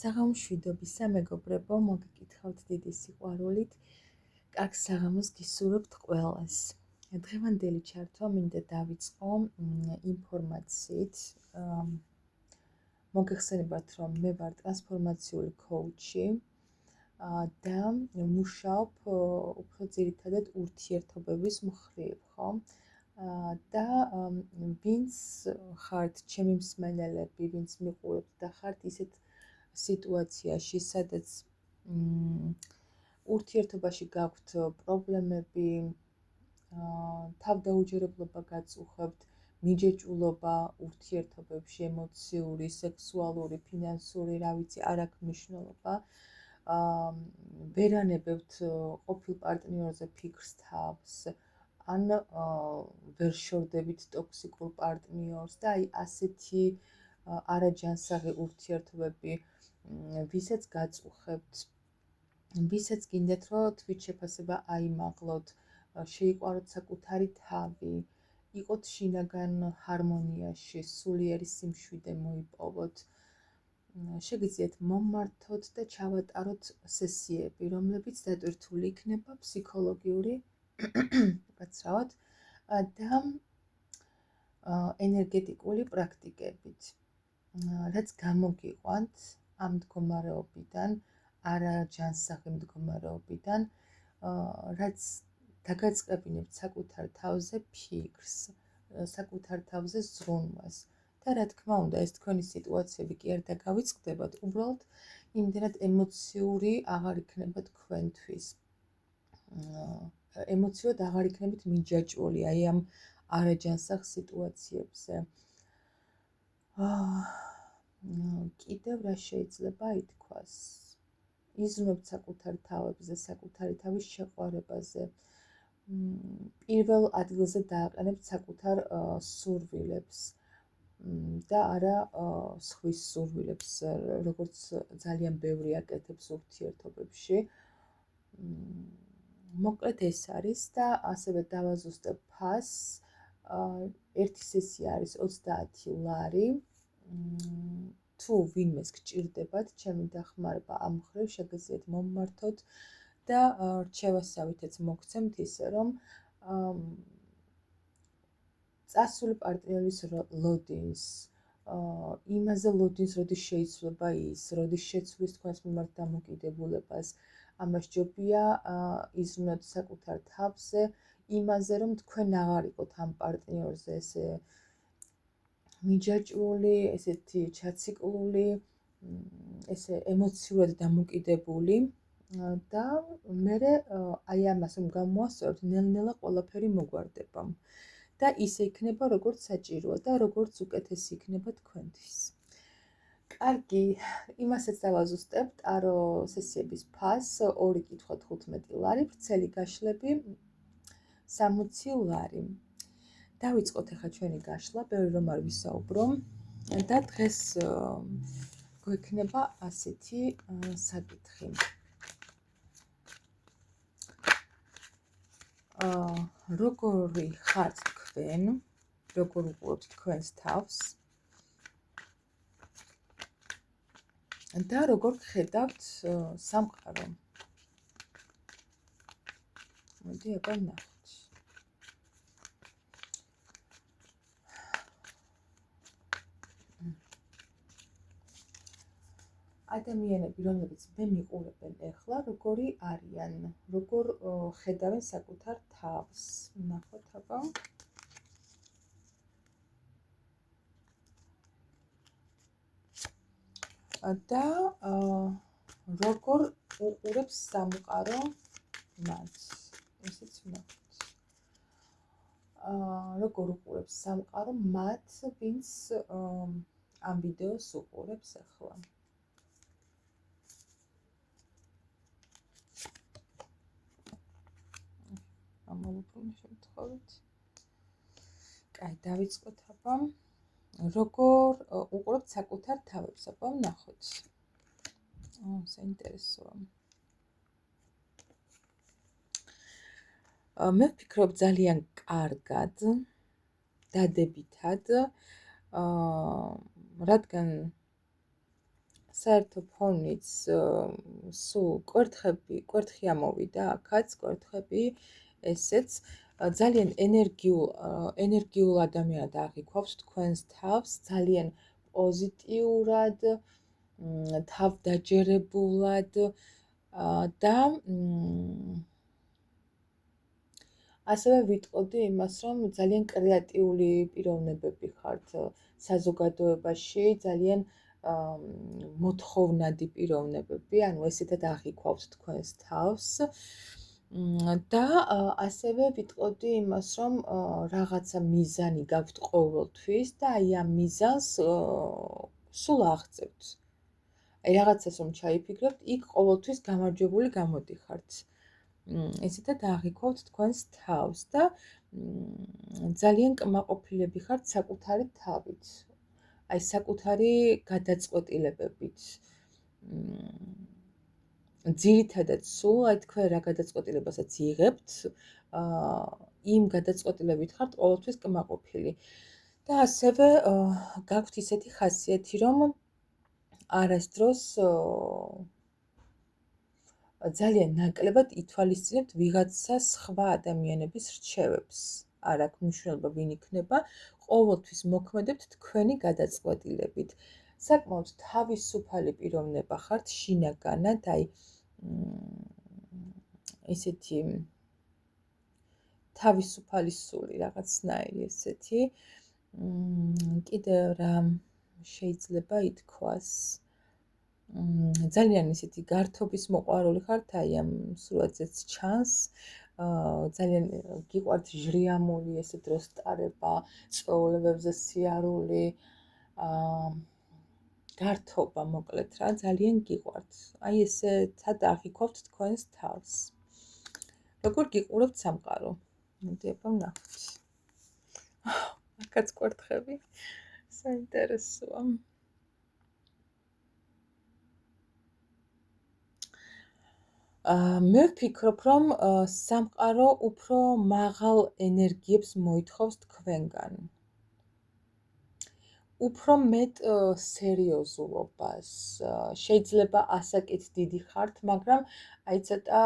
საღამოშვიდობისა მეგობრებო, მოგეკითხავთ დიდი სიყვარულით. კარგ საღამოს გისურვებთ ყველას. დღევანდელი ჩართვა მინდა დავიწყო ინფორმაციით. მოგეხსენებათ, რომ მე ვარ ტრანსფორმაციული კოუჩი და მუშაობ უფრო ძირითადად ურთიერთობების მხრივ, ხო? და ვინც ხართ ჩემი მსმენელები, ვინც მიყურებთ და ხართ ისეთ სიტუაციაში, სადაც ურთიერთობაში გაქვთ პრობლემები, თავდაუჯერებლობა გაწუხებთ, მიჯეჭვულობა ურთიერთობებში, ემოციური, სექსუალური, ფინანსური, რა ვიცი, არ აქვს მნიშვნელობა. ვერანებებთ ყოფილ პარტნიორზე ფიქრს თავს, ან ვერ შორდებით ტოქსიკურ პარტნიორს და აი ასეთი არაჯანსაღი ურთიერთობები, ვისაც გაწუხებთ, ვისაც გინდათ, რომ თვით შეფასება აიმაღლოთ, შეიყვაროთ საკუთარი თავი, იყოთ შინაგან ჰარმონიაში, სულიერი სიმშვიდე მოიპოვოთ. შეგიძლიათ მომმართოთ და ჩავატაროთ სესიები, რომლებიც დატვირთული იქნება ფსიქოლოგიური უკაცრავად და ენერგეტიკული პრაქტიკებით, რაც გამოგიყვანთ ამ მდგომარეობიდან, არაჯანსაღი მდგომარეობიდან, რაც დაგაწყებინებთ საკუთარ თავზე ფიქრს, საკუთარ თავზე ზრუნვას. და რა თქმა უნდა, ეს თქვენი სიტუაციები კი არ დაგავიწყდებათ, უბრალოდ იმდენად ემოციური აღარ იქნება თქვენთვის. ემოციურად აღარ იქნებით მიჯაჭვული აი ამ არაჯანსაღ სიტუაციებზე. კიდევ რა შეიძლება ითქვას? იზრუნებთ საკუთარ თავებზე, საკუთარი თავის შეყვარებაზე. პირველ ადგილზე დააყენებთ საკუთარ სურვილებს და არა სხვის სურვილებს, როგორც ძალიან ბევრი აკეთებს ურთიერთობებში. მოკლედ ეს არის და ასევე დავაზუსტებ ფასს. ერთი სესია არის 30 ლარი. თუ ვინმეს გჭირდებათ ჩემი დახმარება ამ მხრივ, შეგიძლიათ მომმართოთ და რჩევასავითაც მოგცემთ ისე, რომ წასული პარტნიორის ლოდინს, იმაზე ლოდინს, როდის შეიცვლება ის, როდის შეცვლის თქვენს მიმართ დამოკიდებულებას, ამას ჯობია იზრუნოთ საკუთარ თავზე, იმაზე, რომ თქვენ აღარ იყოთ ამ პარტნიორზე ესე მიჯაჭვული, ესეთი ჩაციკლული, ესე ემოციურად დამოკიდებული და მერე აი ამას რომ გამოასწორებთ, ნელ-ნელა ყველაფერი მოგვარდება. და ისე იქნება, როგორც საჭიროა და როგორც უკეთესი იქნება თქვენთვის. კარგი, იმასაც დავაზუსტებ, ტარო სესიების ფასს, 2 კითხვა 15 ლარი, ვრცელი გაშლები 60 ლარი. დავიწყოთ ახლა ჩვენი გაშლა, ბევრი რომ არ ვისაუბრო და დღეს გვექნება ასეთი საკითხი. როგორი ხართ თქვენ, როგორ უყურებთ თქვენს თავს და როგორ ხედავთ სამყარო. მოდი აბა ნახოთ. ადამიანები, რომლებიც მე მიყურებენ ეხლა, როგორი არიან, როგორ ხედავენ საკუთარ თავს. ნახოთ აბა. და როგორ უყურებს სამყარო მათ. ესეც ნახოთ. როგორ უყურებს სამყარო მათ, ვინც ამ ვიდეოს უყურებს ახლა. ამოვუბრუნე შემთხვევით. კაი, დავიწყოთ აბა. როგორ უყურებთ საკუთარ თავებს, აბა ვნახოთ. საინტერესოა. მე ვფიქრობ ძალიან კარგად, დადებითად, რადგან საერთო ფონიც სულ კვერთხი ამოვიდა აქაც, კვერთხები, ესეც ძალიან ენერგიულ ადამიანად აღიქვავს თქვენს თავს, ძალიან პოზიტიურად, თავდაჯერებულად და ასევე ვიტყოდი იმას, რომ ძალიან კრეატიული პიროვნებები ხართ საზოგადოებაში, ძალიან მოთხოვნადი პიროვნებები, ანუ ესეთად აღიქვავთ თქვენს თავს. და ასევე ვიტყოდი იმას, რომ რაღაცა მიზანი გაქვთ ყოველთვის და აი ამ მიზანს სულ აღწევთ. აი რაღაცას რომ ჩაიფიქრებთ, იქ ყოველთვის გამარჯვებული გამოდიხართ. ესეთად აღიქვავთ თქვენს თავს და ძალიან კმაყოფილები ხართ საკუთარი თავით. აი საკუთარი გადაწყვეტილებებით. ძირითადად სულ აი თქვენ რა გადაწყვეტილებასაც იღებთ, იმ გადაწყვეტილებით ხართ ყოველთვის კმაყოფილი. და ასევე გაქვთ ისეთი ხასიათი, რომ არასდროს ძალიან ნაკლებად ითვალისწინებთ ვიღაცა სხვა ადამიანების რჩევებს. არ აქვს მნიშვნელობა ვინ იქნება, ყოველთვის მოქმედებთ თქვენი გადაწყვეტილებით. საკმაოდ თავისუფალი პიროვნება ხართ შინაგანად, აი ესეთი თავისუფალი სული რაღაცნაირი ესეთი. კიდევ რა შეიძლება ითქვას? ძალიან ისეთი გართობის მოყვარული ხართ, აი ამ სურათზეც ჩანს. ძალიან გიყვართ ჟრიამული ესე დროს ტარება, წვეულებებზე სიარული, გართობა მოკლედ რა, ძალიან გიყვართ. აი ესეთად აღიქვავთ თქვენს თავს. როგორ გიყურებთ სამყარო? მოდი აბა ვნახოთ. აქაც კვერთხები. საინტერესოა. მე ვფიქრობ, რომ სამყარო უფრო მაღალ ენერგიებს მოითხოვს თქვენგან. უფრო მეტ სერიოზულობას. შეიძლება ასაკით დიდი ხართ, მაგრამ აი ცოტა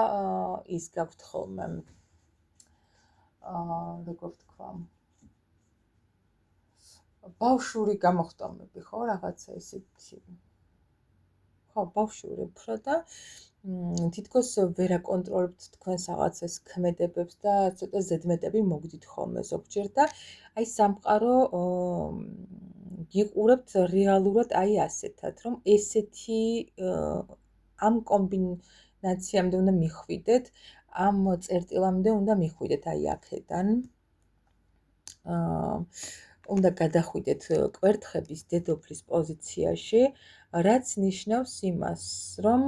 ის გაქვთ ხოლმე. როგორ ვთქვა? ბავშვური გამოხტომები, ხო, რაღაცა ისეთი. ხო, ბავშვური უფრო და თითქოს ვერ აკონტროლებთ თქვენს რაღაცას ქმედებებს და ცოტა ზედმეტები მოგდით ხოლმე ზოგჯერ და აი სამყარო გიყურებთ რეალურად აი ასეთად, რომ ესეთი ამ კომბინაციამდე უნდა მიხვიდეთ, ამ წერტილამდე უნდა მიხვიდეთ აი აქედან. უნდა გადახვიდეთ კვერთხების დედოფლის პოზიციაში, რაც ნიშნავს იმას, რომ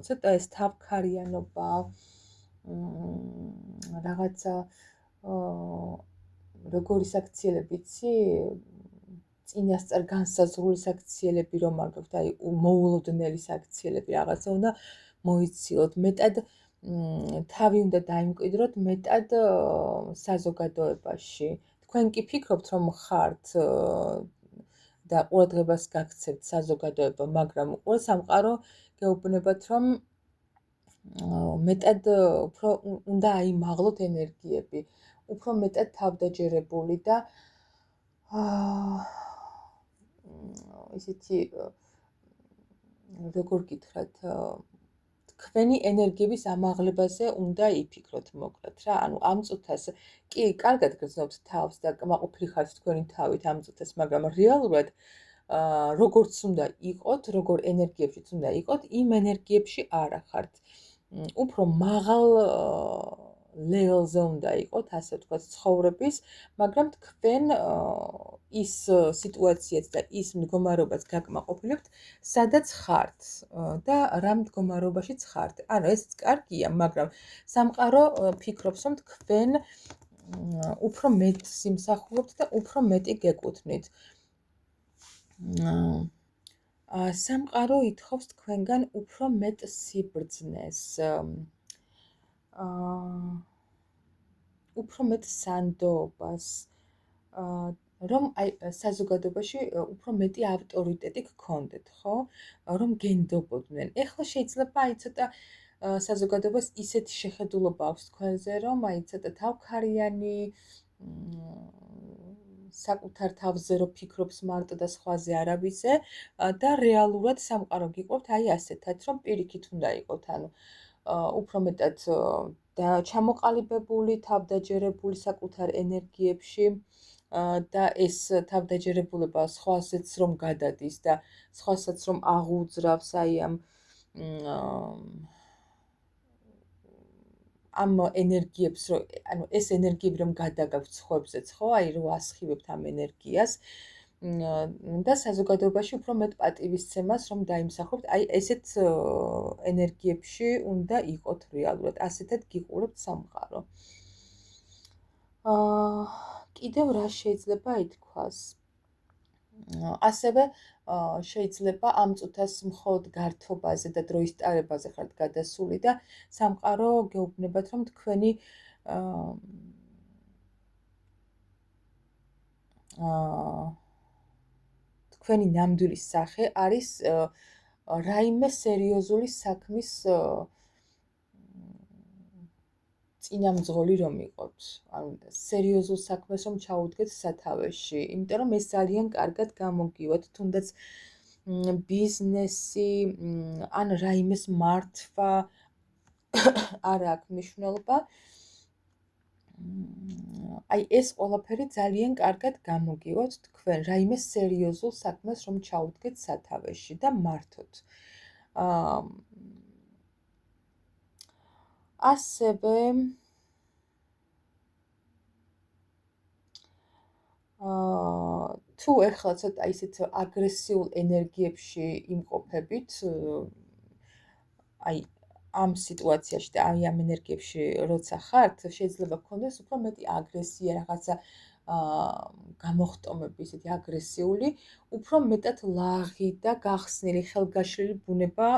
ცოტა ეს თავქარიანობა, რაღაცა როგორი საქციელები იცი, წინასწარ განსაზღვრული საქციელები რომ არ გაქვთ, აი მოულოდნელი საქციელები რაღაცა უნდა მოიცილოთ, მეტად თავი უნდა დაიმკვიდროთ, მეტად საზოგადოებაში. თქვენ კი ფიქრობთ, რომ ხართ და ყურადღებას გაქცევთ საზოგადოება, მაგრამ უყურე სამყარო გეუბნებათ, რომ მეტად უფრო უნდა აიმაღლოთ ენერგიები, უფრო მეტად თავდაჯერებული და ისეთი როგორ გითხრათ, თქვენი ენერგიების ამაღლებაზე უნდა იფიქროთ მოკლედ რა. ანუ ამ წუთას კი კარგად გრძნობთ თავს და კმაყოფილი ხართ თქვენი თავით ამ წუთას, მაგრამ რეალურად როგორც უნდა იყოთ, როგორ ენერგიებშიც უნდა იყოთ, იმ ენერგიებში არა ხართ. უფრო მაღალ level-ზე უნდა იყოთ, ასე ვთქვათ, ცხოვრების, მაგრამ თქვენ ის სიტუაციაც და ის მდგომარეობაც გაკმაყოფილებთ, სადაც ხართ და რა მდგომარეობაშიც ხართ. ანუ ესეც კარგია, მაგრამ სამყარო ფიქრობს, რომ თქვენ უფრო მეტს იმსახურებთ და უფრო მეტი გეკუთვნით. სამყარო ითხოვს თქვენგან უფრო მეტ სიბრძნეს, უფრო მეტ სანდოობას, რომ აი საზოგადოებაში უფრო მეტი ავტორიტეტი გქონდეთ, ხო? რომ გენდობოდნენ. ეხლა შეიძლება აი ცოტა საზოგადოებას ისეთი შეხედულობა აქვს თქვენზე, რომ აი ცოტა თავქარიანი საკუთარ თავზე რო ფიქრობს მარტო და სხვაზე არავიზე და რეალურად სამყარო გიყვებთ აი ასეთად, რომ პირიქით უნდა იყოთ, ანუ უფრო მეტად და ჩამოყალიბებული, თავდაჯერებული საკუთარ ენერგიებში და ეს თავდაჯერებულება სხვასაც რომ გადადის და სხვასაც რომ აღუძრავს აი ამ ენერგიებს ანუ ეს ენერგიები რომ გადაგაქვთ სხვებზეც, ხო? აი რომ ასხივებთ ამ ენერგიას და საზოგადოებაში უფრო მეტ პატივისცემას რომ დაიმსახურებთ, აი ესეთ ენერგიებში უნდა იყოთ რეალურად, ასეთად გიყურებთ სამყარო. კიდევ რა შეიძლება ითქვას? ასევე შეიძლება ამ წუთას მხოლოდ გართობაზე და დროის ტარებაზე ხართ გადასული და სამყარო გეუბნებათ, რომ თქვენი ნამდვილი სახე არის რაიმე სერიოზული საქმის წინამძღოლი რომ იყოთ, ანუ სერიოზულ საქმეს რომ ჩაუდგეთ სათავეში, იმიტომ რომ ეს ძალიან კარგად გამოგივათ, თუნდაც ბიზნესი ან რაიმეს მართვა არ აქვს მნიშვნელობა. აი ეს ყველაფერი ძალიან კარგად გამოგივათ თქვენ რაიმე სერიოზულ საქმეს რომ ჩაუდგეთ სათავეში და მართოთ. ასევე თუ ეხლა ცოტა ისეთ აგრესიულ ენერგიებში იმყოფებით, აი ამ სიტუაციაში და აი ამ ენერგიებში როცა ხართ, შეიძლება გქონდეს უფრო მეტი აგრესია, რაღაცა გამოხტომები ისეთი აგრესიული, უფრო მეტად ლაღი და გახსნილი, ხელგაშლილი ბუნება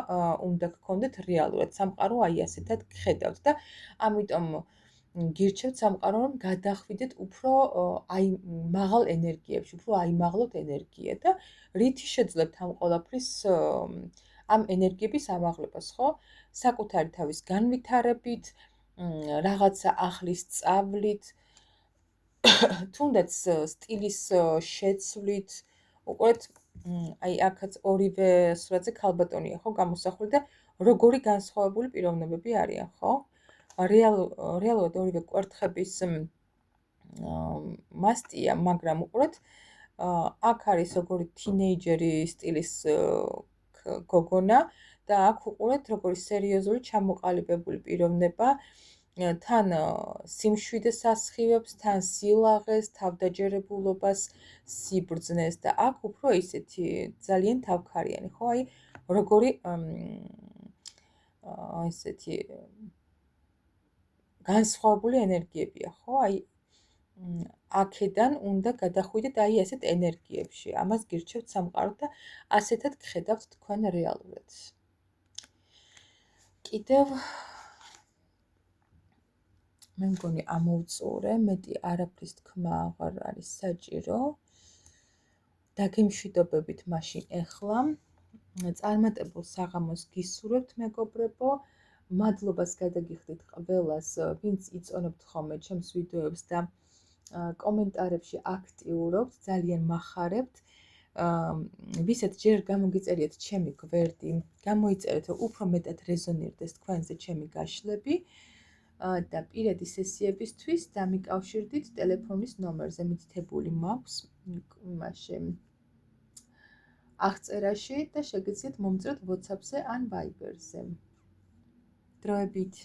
უნდა გქონდეთ რეალურად. სამყარო აი ასეთად გხედავთ და ამიტომ გირჩევთ სამყარო, რომ გადახვიდეთ უფრო აი მაღალ ენერგიებში, უფრო აიმაღლოთ ენერგია და რითი შეძლებთ ამ ყველაფრის ამ ენერგიების ამაღლებას, ხო? საკუთარი თავის განვითარებით, რაღაცა ახლის სწავლით, თუნდაც სტილის შეცვლით, უყურეთ, აი აქაც ორივე სურათზე ქალბატონია, ხო, გამოსახული და როგორი განსხვავებული პიროვნებები არიან, ხო? რეალურად ორივე კვერთხების მასტია, მაგრამ უყურეთ, აქ არის როგორი თინეიჯერი სტილის გოგონა და აქ უყურეთ როგორი სერიოზული ჩამოყალიბებული პიროვნება თან სიმშვიდეს ასხივებს, თან სილაღეს, თავდაჯერებულობას, სიბრძნეს და აქ უფრო ისეთი ძალიან თავქარიანი, ხო? აი როგორი ესეთი განსხვავებული ენერგიებია, ხო? აი აქედან უნდა გადახვიდეთ აი ასეთ ენერგიებში. ამას გირჩევთ სამყარო და ასეთად გხედავთ თქვენ რეალურად. კიდევ მე მგონი ამოვწურე, მეტი არაფრის თქმა აღარ არის საჭირო. დაგემშვიდობებით მაშინ ეხლა. წარმატებულ საღამოს გისურვებთ, მეგობრებო. მადლობას გადაგიხდით ყველას, ვინც იწონებთ ხოლმე ჩემს ვიდეოებს და კომენტარებში აქტიურობთ, ძალიან მახარებთ. ვისაც ჯერ გამოგიწერიათ ჩემი გვერდი, გამოიწერეთ, რომ უფრო მეტად რეზონირდეს თქვენზე ჩემი გაშლები და პირადი სესიებისთვის დამიკავშირდით ტელეფონის ნომერზე, მითითებული მაქვს იმაში აღწერაში და შეგიძლიათ მომწროთ WhatsApp-ზე ან Viber-ზე. დროებით.